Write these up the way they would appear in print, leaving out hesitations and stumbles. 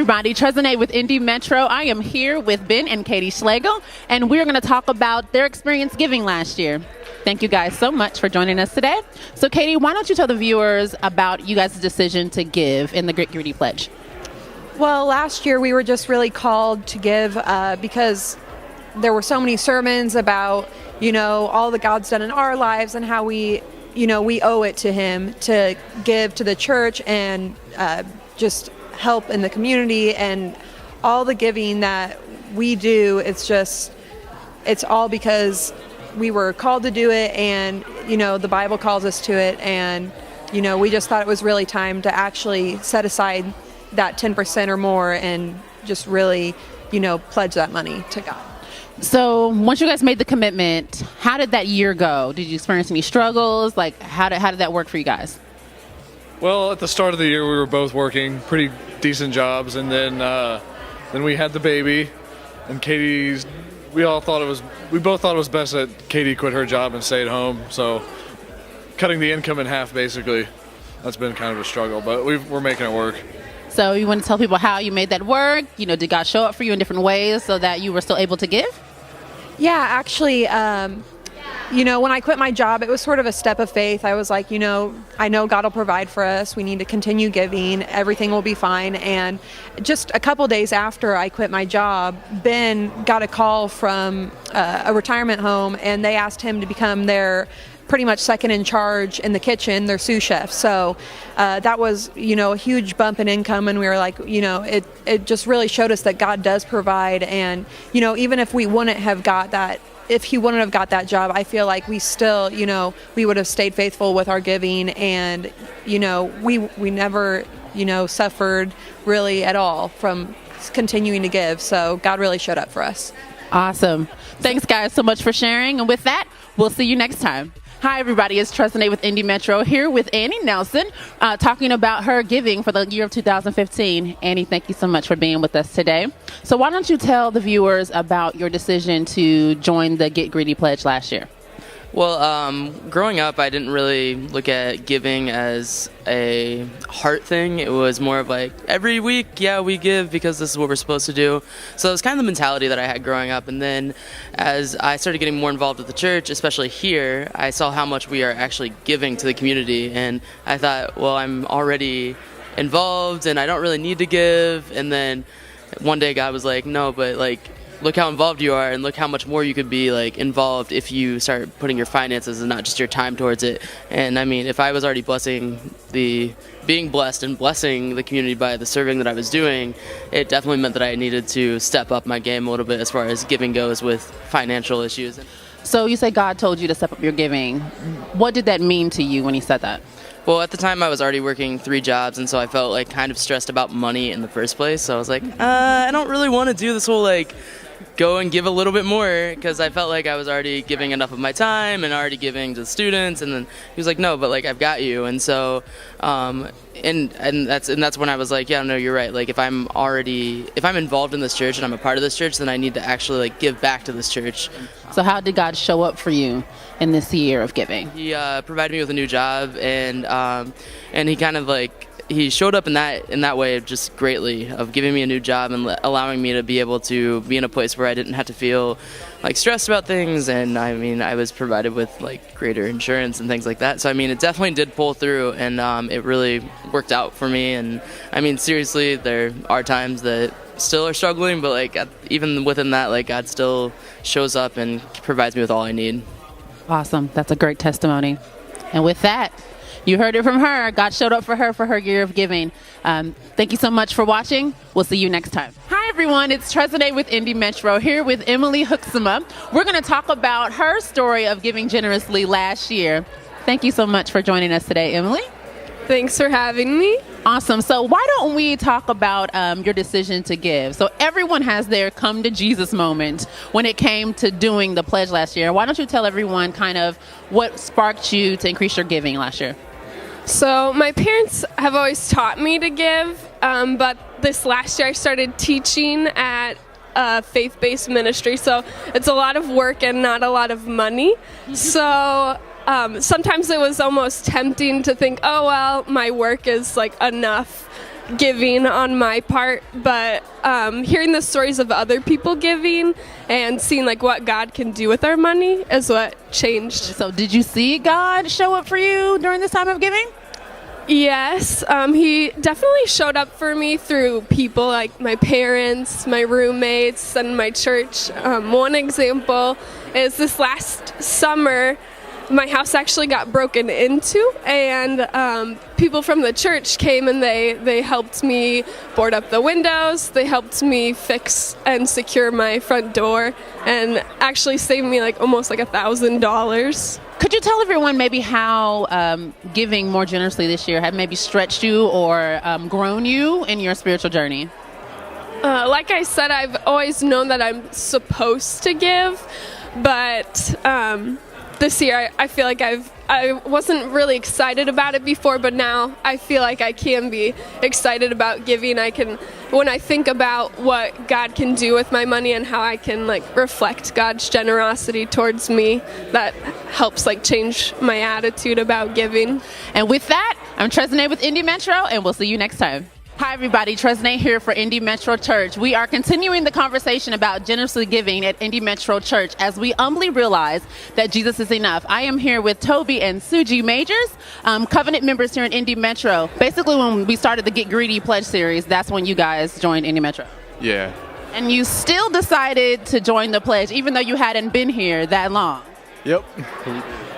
everybody. Testimonies with Indy Metro. I am here with Ben and Katie Schlegel, and we're going to talk about their experience giving last year. Thank you guys so much for joining us today. So, Katie, why don't you tell the viewers about you guys' decision to give in the Get Greedy Pledge? Well, last year we were just really called to give because there were so many sermons about, all that God's done in our lives and how we owe it to Him to give to the church and just help in the community, and all the giving that we do. It's all because we were called to do it, and the Bible calls us to it, and we just thought it was really time to actually set aside that 10% or more and just really pledge that money to God. So once you guys made the commitment, how did that year go? Did you experience any struggles? Like, how did that work for you guys? Well, at the start of the year, we were both working pretty decent jobs, and then we had the baby, and we both thought it was best that Katie quit her job and stay at home. So cutting the income in half, basically, that's been kind of a struggle, but we're making it work. So you want to tell people how you made that work? Did God show up for you in different ways so that you were still able to give? Yeah, actually, when I quit my job, it was sort of a step of faith. I was like, I know God will provide for us. We need to continue giving. Everything will be fine. And just a couple days after I quit my job, Ben got a call from a retirement home, and they asked him to become their pretty much second in charge in the kitchen, their sous chef. So that was, a huge bump in income, and we were like, it just really showed us that God does provide. And, even if we wouldn't have got that, if he wouldn't have got that job, I feel like we still, we would have stayed faithful with our giving, and, we never, suffered really at all from continuing to give. So God really showed up for us. Awesome. Thanks, guys, so much for sharing. And with that, we'll see you next time. Hi, everybody. It's Testimonies with Indy Metro here with Annie Nelson, talking about her giving for the year of 2015. Annie, thank you so much for being with us today. So why don't you tell the viewers about your decision to join the Get Greedy Pledge last year? Well, growing up, I didn't really look at giving as a heart thing. It was more of like, every week, we give because this is what we're supposed to do. So it was kind of the mentality that I had growing up. And then as I started getting more involved with the church, especially here, I saw how much we are actually giving to the community. And I thought, well, I'm already involved and I don't really need to give. And then one day God was like, no, but look how involved you are, and look how much more you could be involved if you start putting your finances and not just your time towards it. And I mean, if I was already being blessed and blessing the community by the serving that I was doing, it definitely meant that I needed to step up my game a little bit as far as giving goes with financial issues. So you say God told you to step up your giving. What did that mean to you when he said that? Well, at the time I was already working 3 jobs, and so I felt kind of stressed about money in the first place. So I was like, I don't really want to do this whole go and give a little bit more, because I felt like I was already giving enough of my time and already giving to the students. And then he was like, no, but I've got you. And so and that's when I was like, yeah, no, you're right. If I'm involved in this church and I'm a part of this church, then I need to actually give back to this church. So how did God show up for you in this year of giving? He provided me with a new job, and he kind of he showed up in that way just greatly, of giving me a new job and allowing me to be able to be in a place where I didn't have to feel stressed about things. And I mean, I was provided with greater insurance and things like that. So I mean, it definitely did pull through, and it really worked out for me. And I mean, seriously, there are times that still are struggling, but even within that, God still shows up and provides me with all I need. Awesome. That's a great testimony. And with that, you heard it from her. God showed up for her year of giving. Thank you so much for watching. We'll see you next time. Hi, everyone. It's Testimonies with Indy Metro here with Emily Hooksema. We're going to talk about her story of giving generously last year. Thank you so much for joining us today, Emily. Thanks for having me. Awesome. So why don't we talk about your decision to give? So everyone has their come to Jesus moment when it came to doing the pledge last year. Why don't you tell everyone kind of what sparked you to increase your giving last year? So my parents have always taught me to give, but this last year I started teaching at a faith-based ministry, so it's a lot of work and not a lot of money. So sometimes it was almost tempting to think, oh, well, my work is enough giving on my part, but hearing the stories of other people giving and seeing like what God can do with our money is what changed. So did you see God show up for you during this time of giving? Yes, he definitely showed up for me through people like my parents, my roommates, and my church. One example is this last summer, my house actually got broken into, and people from the church came and they helped me board up the windows. They helped me fix and secure my front door, and actually saved me like almost like $1,000. Could you tell everyone maybe how giving more generously this year had maybe stretched you or grown you in your spiritual journey? Like I said, I've always known that I'm supposed to give, but this year I feel like I wasn't really excited about it before, but now I feel like I can be excited about giving. When I think about what God can do with my money and how I can like reflect God's generosity towards me, that helps like change my attitude about giving. And with that, I'm Tresnay with Indy Metro, and we'll see you next time. Hi everybody, Tresnay here for Indy Metro Church. We are continuing the conversation about generously giving at Indy Metro Church as we humbly realize that Jesus is enough. I am here with Toby and Suji Majors, covenant members here in Indy Metro. Basically, when we started the Get Greedy Pledge series, that's when you guys joined Indy Metro. Yeah. And you still decided to join the pledge even though you hadn't been here that long. Yep.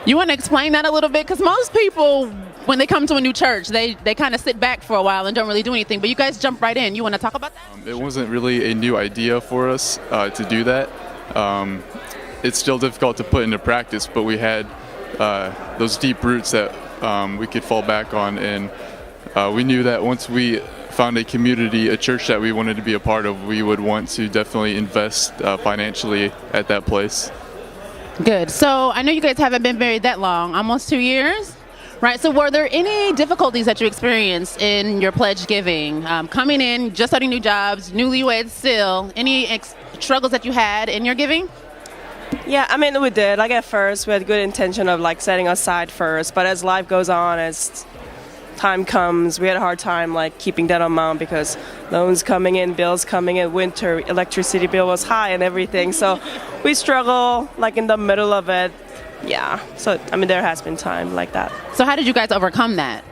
You want to explain that a little bit? Because most people, when they come to a new church, they kind of sit back for a while and don't really do anything. But you guys jump right in. You want to talk about that? It wasn't really a new idea for us to do that. It's still difficult to put into practice, but we had those deep roots that we could fall back on. And we knew that once we found a community, a church that we wanted to be a part of, we would want to definitely invest financially at that place. Good. So I know you guys haven't been married that long, almost 2 years, right? So were there any difficulties that you experienced in your pledge giving? Coming in, just starting new jobs, newlyweds still, any struggles that you had in your giving? Yeah, I mean, we did. Like at first, we had good intention of like setting aside first, but as life goes on, as time comes, we had a hard time like keeping that amount because loans coming in, bills coming in, winter electricity bill was high and everything. So we struggle like in the middle of it. Yeah. So I mean, there has been time like that. So how did you guys overcome that?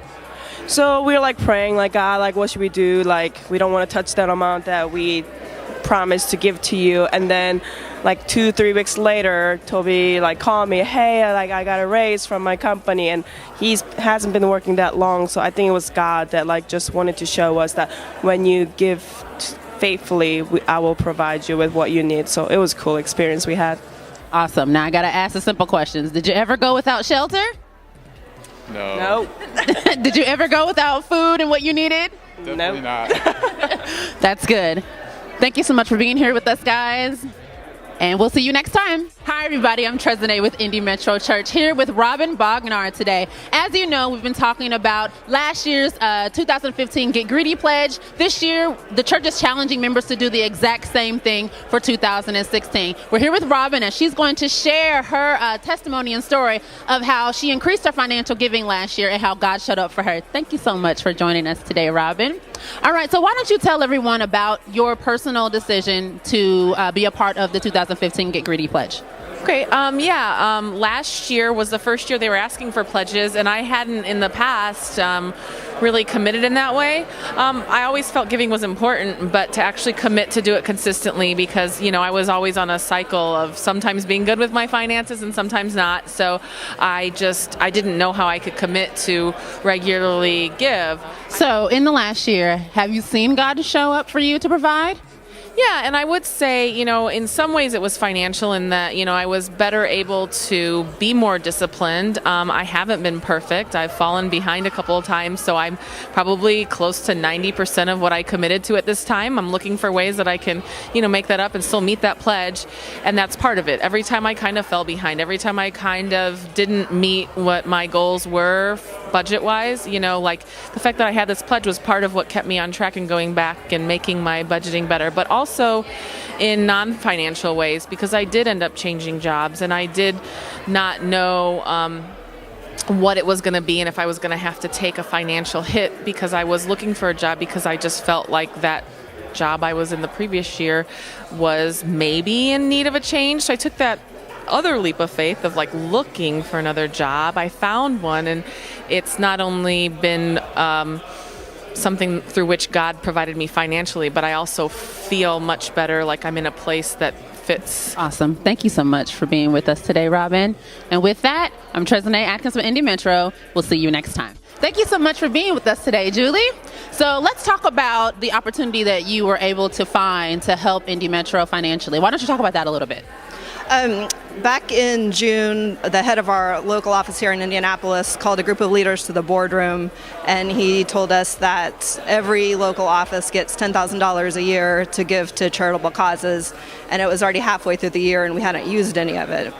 So we were like praying, like God, like what should we do? Like we don't want to touch that amount that we promised to give to you. And then like 2-3 weeks later, Toby like called me, hey, like I got a raise from my company, and he hasn't been working that long. So I think it was God that like just wanted to show us that when you give faithfully, I will provide you with what you need. So it was a cool experience we had. Awesome. Now I got to ask the simple questions. Did you ever go without shelter? No. Did you ever go without food and what you needed? Definitely not. That's good. Thank you so much for being here with us, guys. And we'll see you next time. Hi, everybody. I'm Tresnay with Indy Metro Church here with Robin Bognar today. As you know, we've been talking about last year's 2015 Get Greedy Pledge. This year, the church is challenging members to do the exact same thing for 2016. We're here with Robin, and she's going to share her testimony and story of how she increased her financial giving last year and how God showed up for her. Thank you so much for joining us today, Robin. All right, so why don't you tell everyone about your personal decision to be a part of the 2015 Get Greedy Pledge? Okay, last year was the first year they were asking for pledges, and I hadn't in the past really committed in that way. I always felt giving was important, but to actually commit to do it consistently, because, you know, I was always on a cycle of sometimes being good with my finances and sometimes not, so I didn't know how I could commit to regularly give. So in the last year, have you seen God show up for you to provide? Yeah, and I would say, you know, in some ways it was financial in that, you know, I was better able to be more disciplined. I haven't been perfect. I've fallen behind a couple of times, so I'm probably close to 90% of what I committed to at this time. I'm looking for ways that I can, you know, make that up and still meet that pledge, and that's part of it. Every time I kind of fell behind, every time I kind of didn't meet what my goals were budget-wise, you know, like the fact that I had this pledge was part of what kept me on track and going back and making my budgeting better, but also in non-financial ways, because I did end up changing jobs and I did not know what it was going to be and if I was going to have to take a financial hit, because I was looking for a job because I just felt like that job I was in the previous year was maybe in need of a change. So I took that other leap of faith of like looking for another job. I found one, and it's not only been something through which God provided me financially, but I also feel much better, like I'm in a place that fits. Awesome. Thank you so much for being with us today, Robin. And with that, I'm Tresnay Atkins with Indy Metro. We'll see you next time. Thank you so much for being with us today, Julie. So let's talk about the opportunity that you were able to find to help Indy Metro financially. Why don't you talk about that a little bit? Back in June, the head of our local office here in Indianapolis called a group of leaders to the boardroom, and he told us that every local office gets $10,000 a year to give to charitable causes, and it was already halfway through the year and we hadn't used any of it.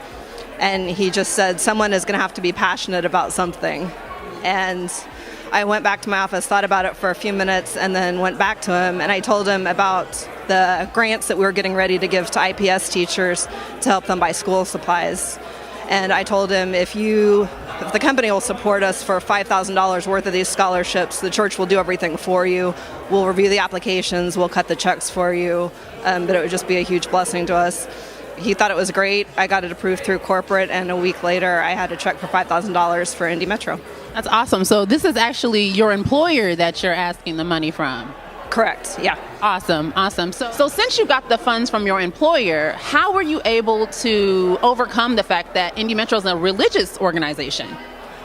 And he just said, someone is going to have to be passionate about something. And I went back to my office, thought about it for a few minutes, and then went back to him, and I told him about the grants that we were getting ready to give to IPS teachers to help them buy school supplies. And I told him, if the company will support us for $5,000 worth of these scholarships, the church will do everything for you. We'll review the applications, we'll cut the checks for you, but it would just be a huge blessing to us. He thought it was great. I got it approved through corporate, and a week later I had a check for $5,000 for Indy Metro. That's awesome. So this is actually your employer that you're asking the money from? Correct, yeah. Awesome. So since you got the funds from your employer, how were you able to overcome the fact that Indy Metro is a religious organization?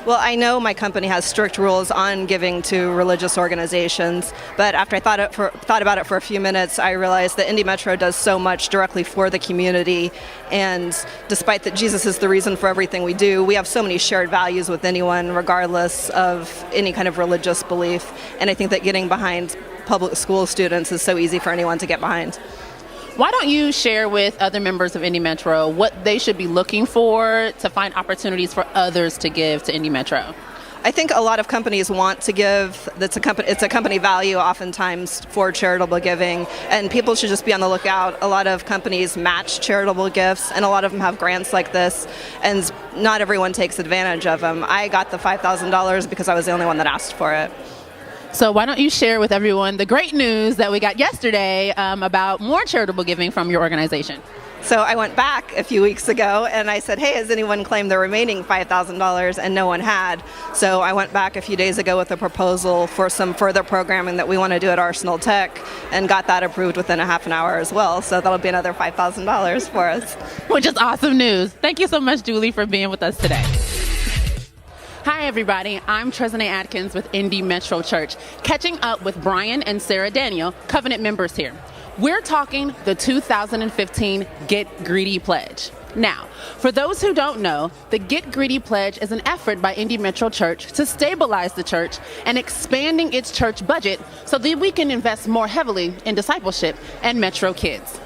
Well, I know my company has strict rules on giving to religious organizations, but after I thought about it for a few minutes, I realized that Indy Metro does so much directly for the community, and despite that Jesus is the reason for everything we do, we have so many shared values with anyone, regardless of any kind of religious belief, and I think that getting behind public school students is so easy for anyone to get behind. Why don't you share with other members of Indy Metro what they should be looking for to find opportunities for others to give to Indy Metro? I think a lot of companies want to give. It's a company value oftentimes for charitable giving, and people should just be on the lookout. A lot of companies match charitable gifts, and a lot of them have grants like this, and not everyone takes advantage of them. I got the $5,000 because I was the only one that asked for it. So why don't you share with everyone the great news that we got yesterday about more charitable giving from your organization? So I went back a few weeks ago and I said, hey, has anyone claimed the remaining $5,000? And no one had. So I went back a few days ago with a proposal for some further programming that we want to do at Arsenal Tech, and got that approved within a half an hour as well. So that'll be another $5,000 for us. Which is awesome news. Thank you so much, Julie, for being with us today. Hi, everybody. I'm Tresnay Atkins with Indy Metro Church, catching up with Brian and Sarah Daniel, covenant members here. We're talking the 2015 Get Greedy Pledge. Now, for those who don't know, the Get Greedy Pledge is an effort by Indy Metro Church to stabilize the church and expanding its church budget so that we can invest more heavily in discipleship and Metro kids.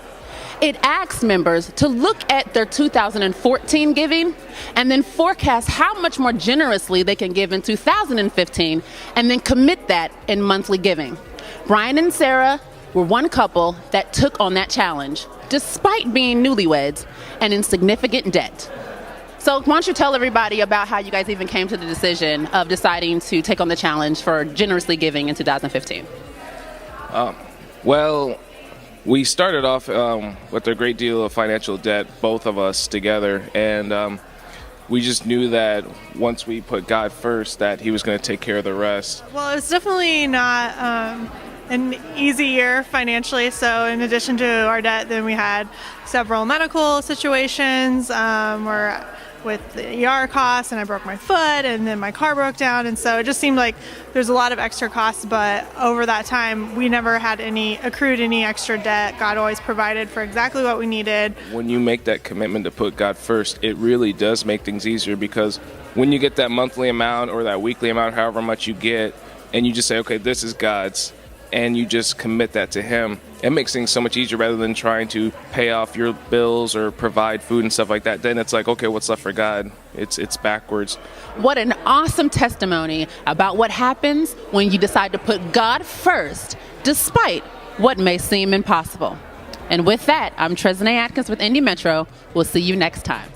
It asks members to look at their 2014 giving and then forecast how much more generously they can give in 2015 and then commit that in monthly giving. Brian and Sarah were one couple that took on that challenge despite being newlyweds and in significant debt. So why don't you tell everybody about how you guys even came to the decision of deciding to take on the challenge for generously giving in 2015? Well, we started off with a great deal of financial debt, both of us together, and we just knew that once we put God first, that He was going to take care of the rest. Well, it's definitely not an easy year financially. So in addition to our debt, then we had several medical situations with the ER costs, and I broke my foot, and then my car broke down, and so it just seemed like there's a lot of extra costs, but over that time we never had accrued any extra debt. God always provided for exactly what we needed. When you make that commitment to put God first, it really does make things easier, because when you get that monthly amount or that weekly amount, however much you get, and you just say, okay, this is God's, and you just commit that to Him, it makes things so much easier rather than trying to pay off your bills or provide food and stuff like that. Then it's like, okay, what's left for God? It's backwards. What an awesome testimony about what happens when you decide to put God first, despite what may seem impossible. And with that, I'm Tresnay Atkins with Indy Metro. We'll see you next time.